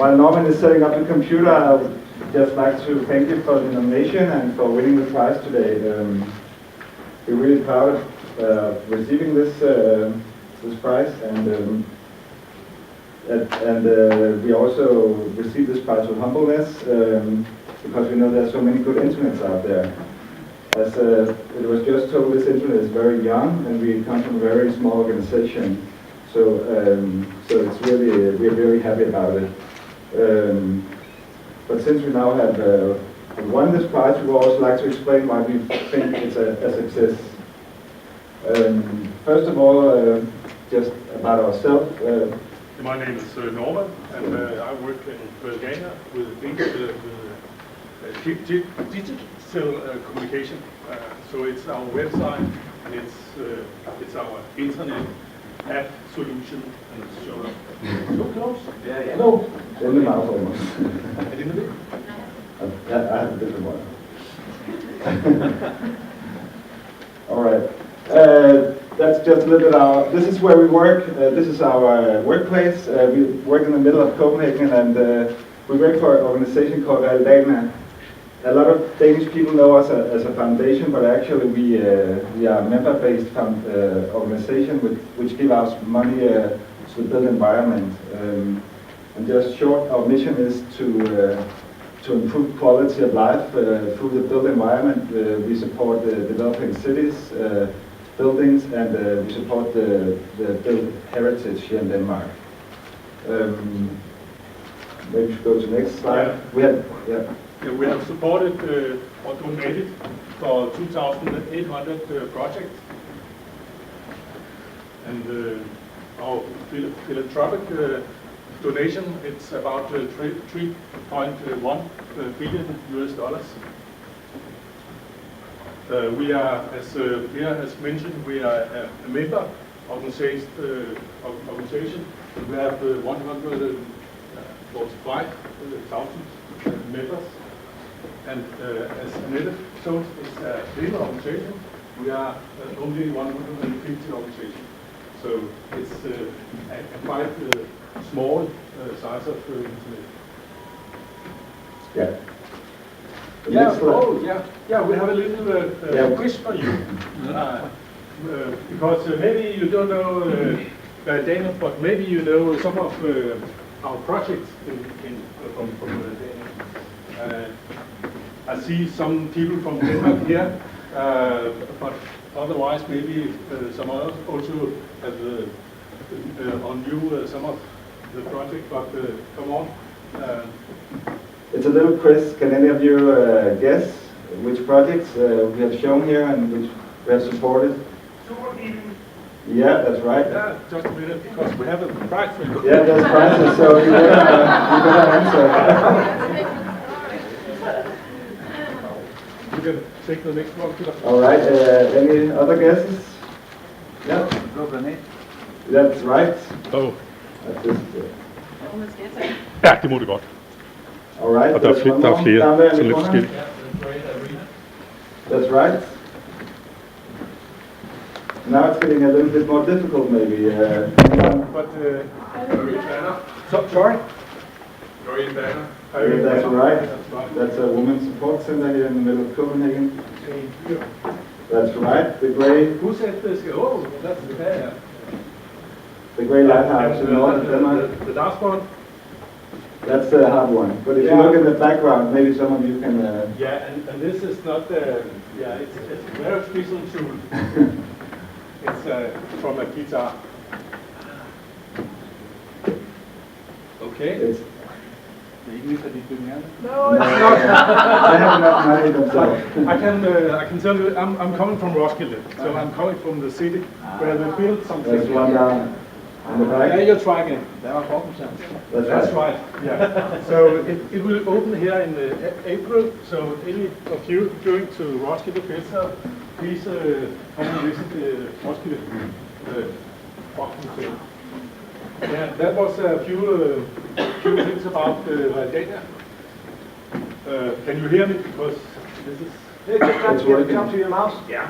while Norman is setting up the computer, I would just like to thank you for the nomination and for winning the prize today. We're really proud of receiving this prize, and we also received this prize with humbleness because we know there are so many good internets out there. As it was just told, this internet is very young, and we come from a very small organization. So it's really, we're very happy about it. But since we now have won this prize, we would also like to explain why we think it's a success. First of all, just about ourselves. My name is Norman, and I work in Realdania with digital communication. So it's our website, and it's our internet app solution, and so close. Yeah. No, in the mouth almost. A little bit. I have a different one. All right. That's just a little bit this is where we work. This is our workplace. We work in the middle of Copenhagen, and we work for an organization called Realdania. A lot of Danish people know us as a foundation, but actually we are a member-based organization which give us money to the built environment. And just short, our mission is to improve quality of life through the built environment. We support developing cities, buildings, and we support the built heritage here in Denmark. Maybe we should go to the next slide. We have supported or donated for 2,800 projects, and our philanthropic donation, it's about $3.1 billion US. We are, as Pierre has mentioned, we are a member organization. We have 145,000 members. And as Annette showed, it's a little organization. We are only 150 organization. So it's a quite small size of internet. Yeah. We have a little quiz for you. Because maybe you don't know Danish, but maybe you know some of our projects from Danish. I see some people from Denmark here, but otherwise maybe some others also have on you some of the project, but come on. It's a little quiz. Can any of you guess which projects we have shown here and which we have supported? Yeah, that's right. Yeah, just a minute, because we have a prize for you. Yeah, there's prizes, so you better answer. You can take the next one, Peter. All right, any other guesses? Yeah. That's right. Oh. That's it. Ja, det må det godt. All right. Og der er flere, så lidt forskelligt. That's right. Now it's getting a little bit more difficult, maybe. But sorry. Realdania. Yeah, that's right. That's a women's support center here in the middle of Copenhagen. That's right. The grey. Who said this? Oh, that's the bad. The grey lighthouse in northern Denmark. The last one. That's the hard one. But if you look in the background, maybe some of you can. Yeah, and this is not the. Yeah, it's a very special tool. It's from a guitar. Okay. It's, no, it's not. They have enough money themselves. I can tell you, I'm coming from Roskilde, so I'm coming from the city where they built something. There's one down in the back. Yeah, you'll try again. That's right. Yeah. So it will open here in April. So any of you going to Roskilde Festival, please come and visit the Roskilde Rock Museum. Yeah, that was a few things about Realdania. Can you hear me? Because this is. It's working. Come to your mouse. Yeah.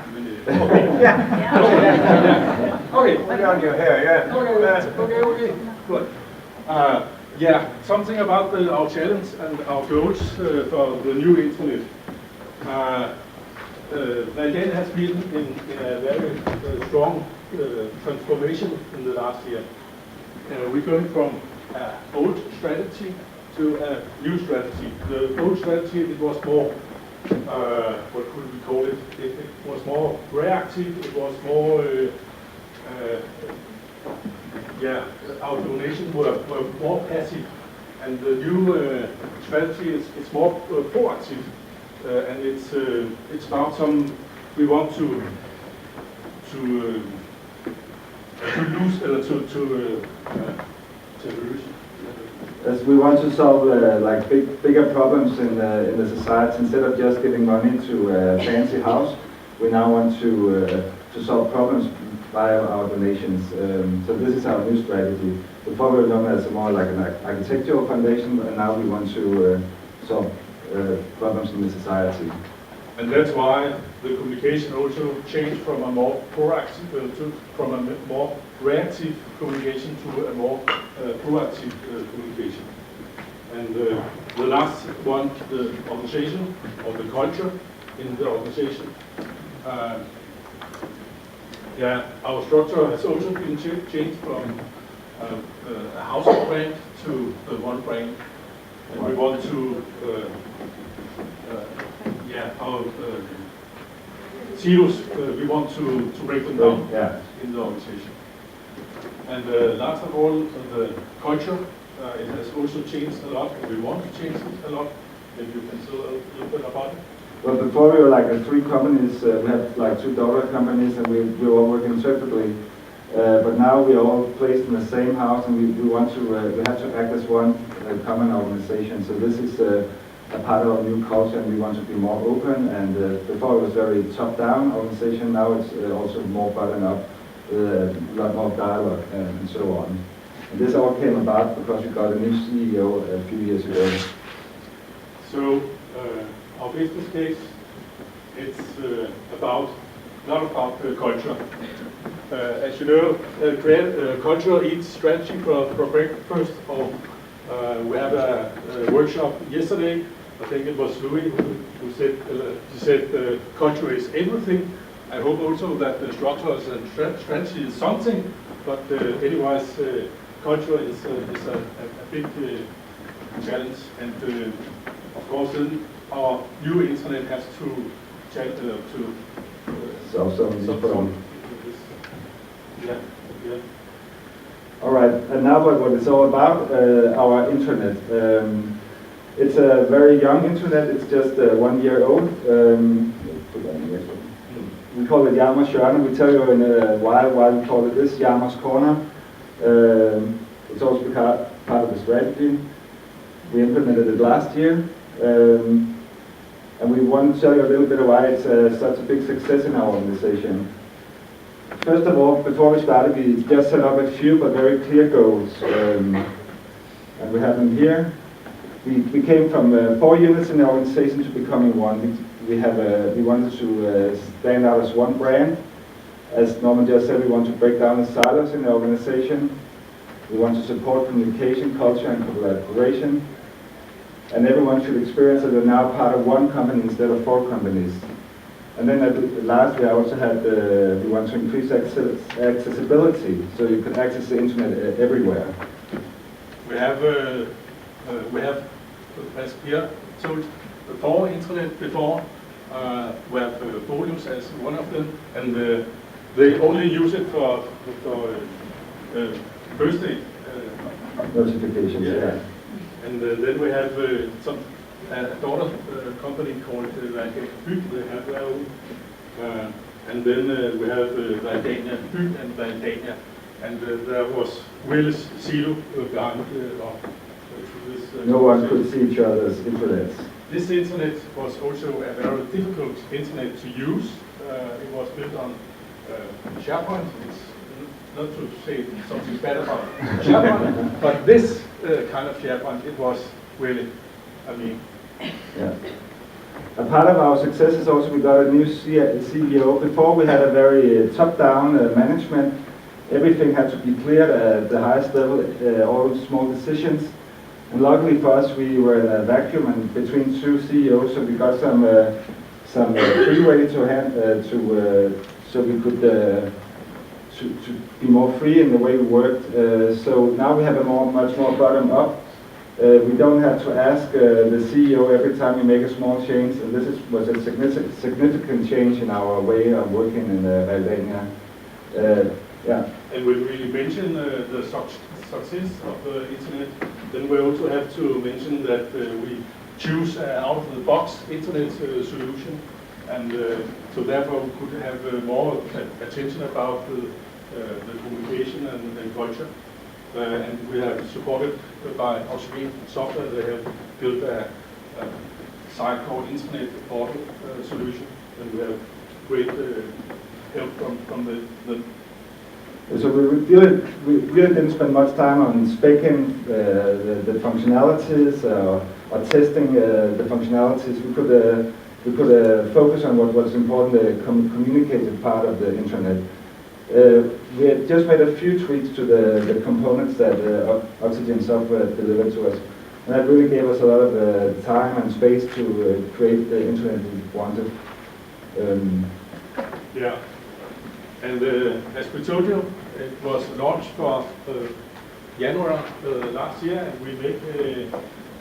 Okay, put on your hair, yeah. Okay. Good. Yeah, something about our challenge and our goals for the new internet. Realdania has been in a very strong transformation in the last year. We're going from an old strategy to a new strategy. The old strategy, it was more, what could we call it? It was more reactive, it was more, our donations were more passive. And the new strategy is more proactive. And it's about we want to lose. As we want to solve like bigger problems in the society, instead of just giving money to a fancy house, we now want to solve problems via our donations. So this is our new strategy. Before we were known as more like an architectural foundation, and now we want to solve problems in the society. And that's why the communication also changed from a more proactive from a more reactive communication to a more proactive communication. And the last one, the organization or the culture in the organization. Our structure has also been changed from a house brand to one brand. And we want to our silos, we want to break them down in the organization. And last of all, the culture, it has also changed a lot, and we want to change it a lot. Maybe you can tell a little bit about it. Well, before we were like 3 companies, we had like 2 daughter companies, and we were all working separately. But now we are all placed in the same house, and we want to, we have to act as one common organization. So this is a part of our new culture, and we want to be more open. And before it was very top-down organization, now it's also more bottom-up, a lot more dialogue and so on. And this all came about because we got a new CEO a few years ago. So our business case, it's not about culture. As you know, culture eats strategy for breakfast. We have a workshop yesterday. I think it was Louis who said culture is everything. I hope also that the structures and strategy is something, but anyways, culture is a big challenge, and of course then our new internet has to solve some of these problems. Yeah. All right, and now what it's all about, our intranet. It's a very young internet, it's just 1 year old. We call it Hjalmar's Hjørne. We tell you in a while why we call it this, Hjalmar's Corner. It's also become part of the strategy. We implemented it last year. And we want to tell you a little bit of why it's such a big success in our organization. First of all, before we started, we just set up a few but very clear goals. And we have them here. We came from 4 units in the organization to becoming 1. We wanted to stand out as one brand. As Norman just said, we want to break down the silos in the organization. We want to support communication, culture, and collaboration. And everyone should experience that they're now part of 1 company instead of 4 companies. And then lastly, I also had we want to increase accessibility, so you can access the internet everywhere. We have, as Pierre told, 4 intranet before. We have volumes as one of them, and they only use it for birthday notifications. Yeah. And then we have a daughter company called Realdania. They have their own. And then we have Realdania and Realdania. And there was Willis Silo behind this. No one could see each other's intranets. This internet was also a very difficult internet to use. It was built on SharePoint. It's not to say something bad about SharePoint, but this kind of SharePoint, it was really, Yeah. A part of our success is also we got a new CEO. Before we had a very top-down management. Everything had to be cleared at the highest level, all small decisions. And luckily for us, we were in a vacuum and between two CEOs, so we got some freeway to hand so we could to be more free in the way we worked. So now we have a much more bottom up. We don't have to ask the CEO every time we make a small change, and this was a significant change in our way of working in Realdania. Yeah. And when we mention the success of the internet, then we also have to mention that we choose out-of-the-box internet solution, and so therefore we could have more attention about the communication and culture. And we have supported by Oxygen Software. They have built a site called Intranet Portal solution, and we have great help from the So we really didn't spend much time on speccing the functionalities or testing the functionalities. We could focus on what was important, the communicative part of the intranet. We had just made a few tweaks to the components that Oxygen Software delivered to us, and that really gave us a lot of time and space to create the internet we wanted. Yeah, and as we told you, it was launched for January last year, and we make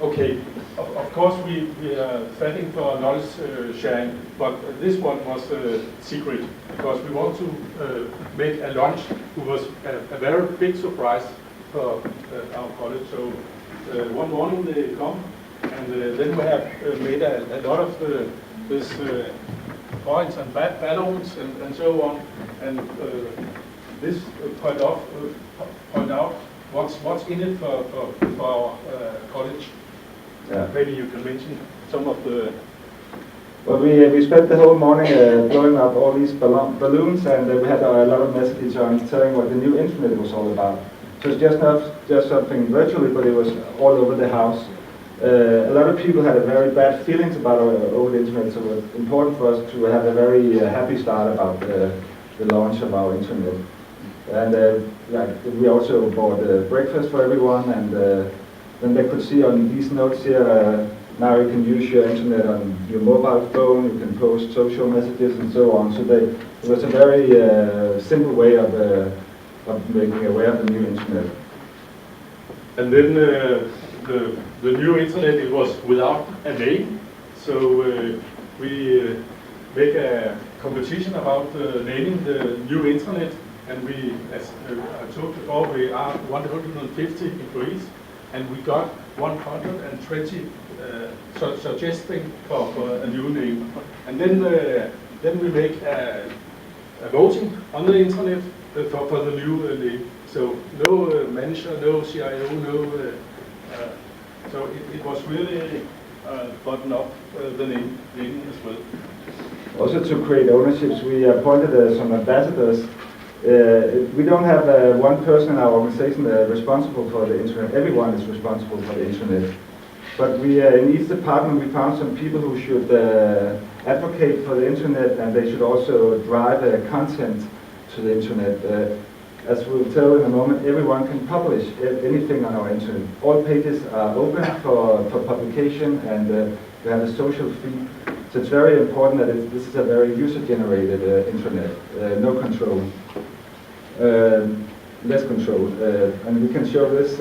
okay. Of course, we are starting for knowledge sharing, but this one was secret because we want to make a launch who was a very big surprise for our college. So one morning they come, and then we have made a lot of this points and balloons and so on, and this point out what's in it for our college. Yeah. Maybe you can mention some of the... Well, we spent the whole morning blowing up all these balloons, and we had a lot of messages on telling what the new internet was all about. So it's just not just something virtually, but it was all over the house. A lot of people had a very bad feelings about over the internet, so it was important for us to have a very happy start about the launch of our internet. And we also bought breakfast for everyone, and then they could see on these notes here, now you can use your internet on your mobile phone, you can post social messages and so on. So it was a very simple way of making aware of the new internet. And then the new internet, it was without a name. So we make a competition about naming the new internet. And we, as I told before, we are 150 employees, and we got 120 suggesting for a new name. And then we make a voting on the internet for the new name. So no manager, no CIO, no. So it was really button up the name as well. Also to create ownerships, we appointed some ambassadors. We don't have one person in our organization responsible for the internet. Everyone is responsible for the internet. But in each department, we found some people who should advocate for the internet, and they should also drive content to the internet. As we'll tell in a moment, everyone can publish anything on our internet. All pages are open for publication, and we have a social feed. So it's very important that this is a very user-generated internet, no control. Less control, and we can show this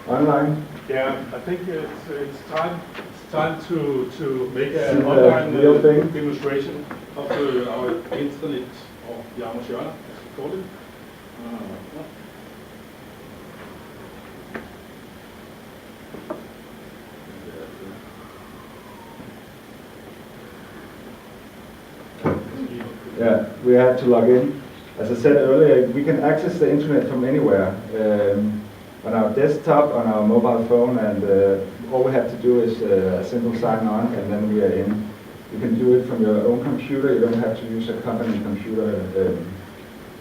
online. Yeah, I think it's time to make an online demonstration of our internet, or Jarmers hjørne, as we call it. Yeah, we have to log in. As I said earlier, we can access the internet from anywhere, on our desktop, on our mobile phone, and all we have to do is a simple sign on, and then we are in. You can do it from your own computer. You don't have to use a company computer.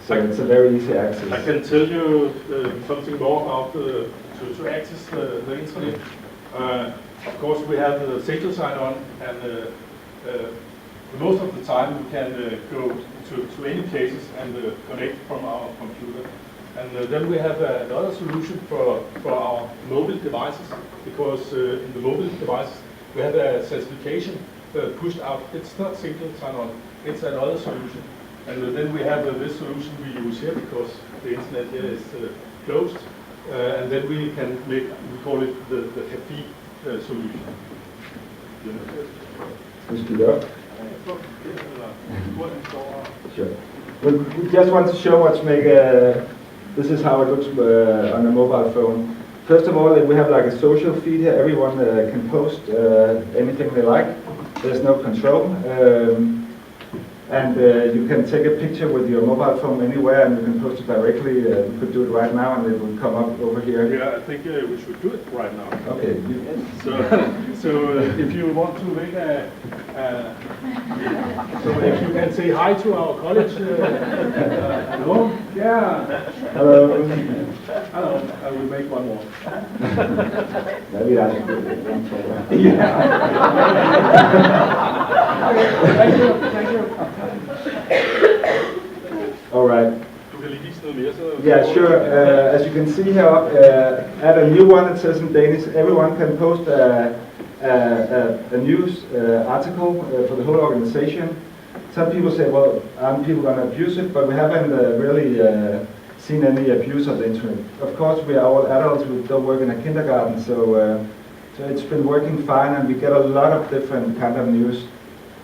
So it's a very easy access. I can tell you something more about to access the internet. Of course, we have the single sign-on, and most of the time we can go to any places and connect from our computer. And then we have another solution for our mobile devices, because in the mobile devices we have a certification pushed out. It's not single sign-on, it's another solution. And then we have this solution we use here because the internet here is closed. And then we can make, we call it the HEFI solution. You speak up. Sure. We just want to show what's make this is how it looks on a mobile phone. First of all, we have like a social feed here. Everyone can post anything they like. There's no control. And you can take a picture with your mobile phone anywhere and you can post it directly. You could do it right now and it will come up over here. Yeah, I think we should do it right now. Okay. So if you want to make so if you can say hi to our college. Hello? Yeah. Hello. Hello. I will make one more. Maybe I should do it. Yeah. Thank you. Thank you. All right. Yeah, sure. As you can see here, add a new one. It says in Danish, everyone can post a news article for the whole organization. Some people say, well, aren't people going to abuse it? But we haven't really seen any abuse of the internet. Of course, we are all adults. We don't work in a kindergarten, so it's been working fine, and we get a lot of different kind of news.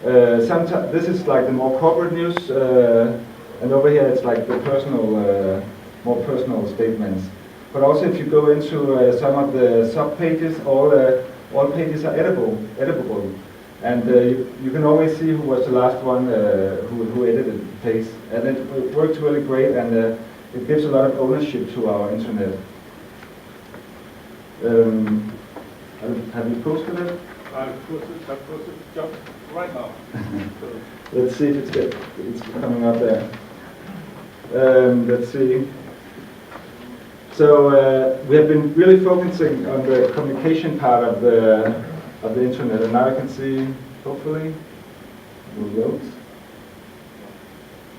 Sometimes this is like the more corporate news, and over here it's like the personal, more personal statements. But also, if you go into some of the sub pages, all pages are editable, and you can always see who was the last one who edited the page, and it works really great, and it gives a lot of ownership to our internet. Have you posted it? I've posted just right now. Let's see if it's coming up there. Let's see. So we have been really focusing on the communication part of the internet, and now you can see, hopefully, it works.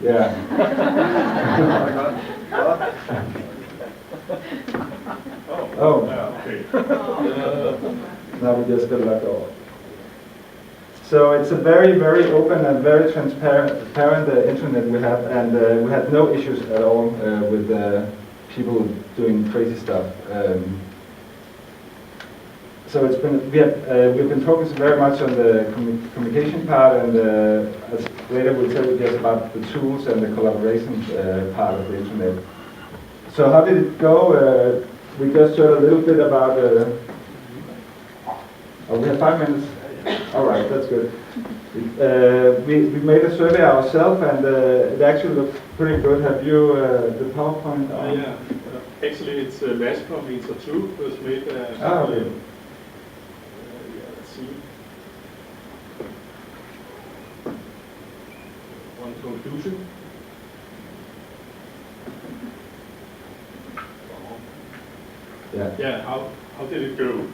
Yeah. Oh. Yeah, okay. Now we just got left off. So it's a very, very open and very transparent internet we have, and we had no issues at all with people doing crazy stuff. So it's been we've been focused very much on the communication part, and as later we'll tell you just about the tools and the collaboration part of the internet. So how did it go? We just heard a little bit about. We have 5 minutes. All right, that's good. We made a survey ourselves, and it actually looks pretty good. Have you the PowerPoint on? Yeah, actually it's Mads from IntraTeam who has made okay. let's see. One conclusion. Yeah. Yeah, how did it go?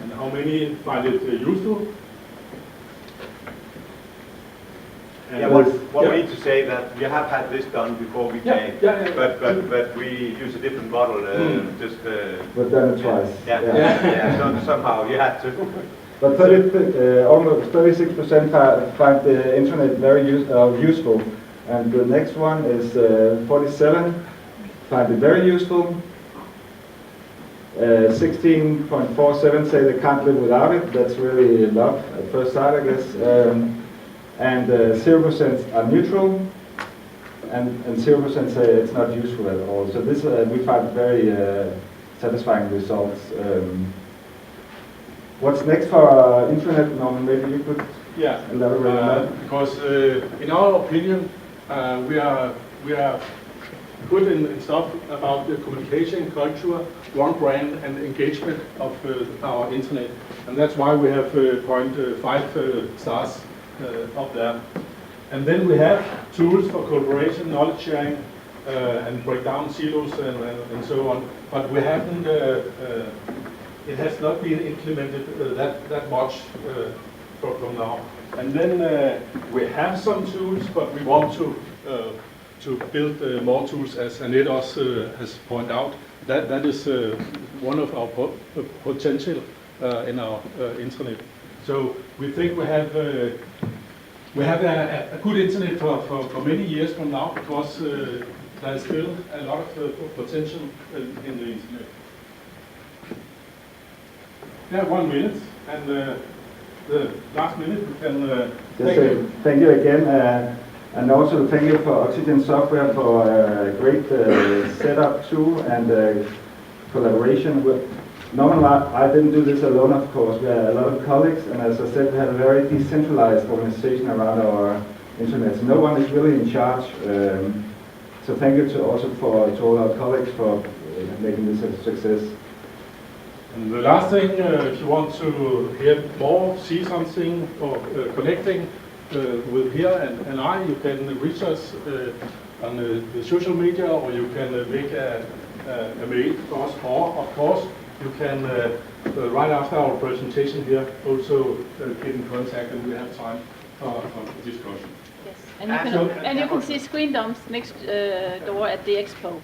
And how many find it useful? And Yeah, what we need to say that we have had this done before we came, but we use a different model. We've done it twice. So somehow you had to. But almost 36% find the internet very useful, and the next one is 47 find it very useful. 16.47 say they can't live without it. That's really love at first sight, I guess. And 0% are neutral, and 0% say it's not useful at all. So this we find very satisfying results. What's next for Intranet, Norman? Maybe you could elaborate on that. Because in our opinion, we are good in stuff about the communication culture, one brand, and engagement of our internet, and that's why we have 0.5 stars up there. And then we have tools for collaboration, knowledge sharing, and break down silos and so on. But we haven't. It has not been implemented that much from now. And then we have some tools, but we want to to build more tools, as Annette also has pointed out. That is one of our potential in our intranet. So we think we have a good internet for many years from now, because there is still a lot of potential in the internet. Yeah, 1 minute, and the last minute we can thank you again, and also thank you for Oxygen Software for a great setup too, and collaboration. Normally, I didn't do this alone, of course. We had a lot of colleagues, and as I said, we had a very decentralized organization around our internet. So no one is really in charge. So thank you to all our colleagues for making this a success. And the last thing, if you want to hear more, see something, or connecting with Pia and I, you can reach us on the social media, or you can make a mail to us, or of course you can right after our presentation here also get in contact, and we have time for discussion. Yes, and you can see screen dumps next door at the expo.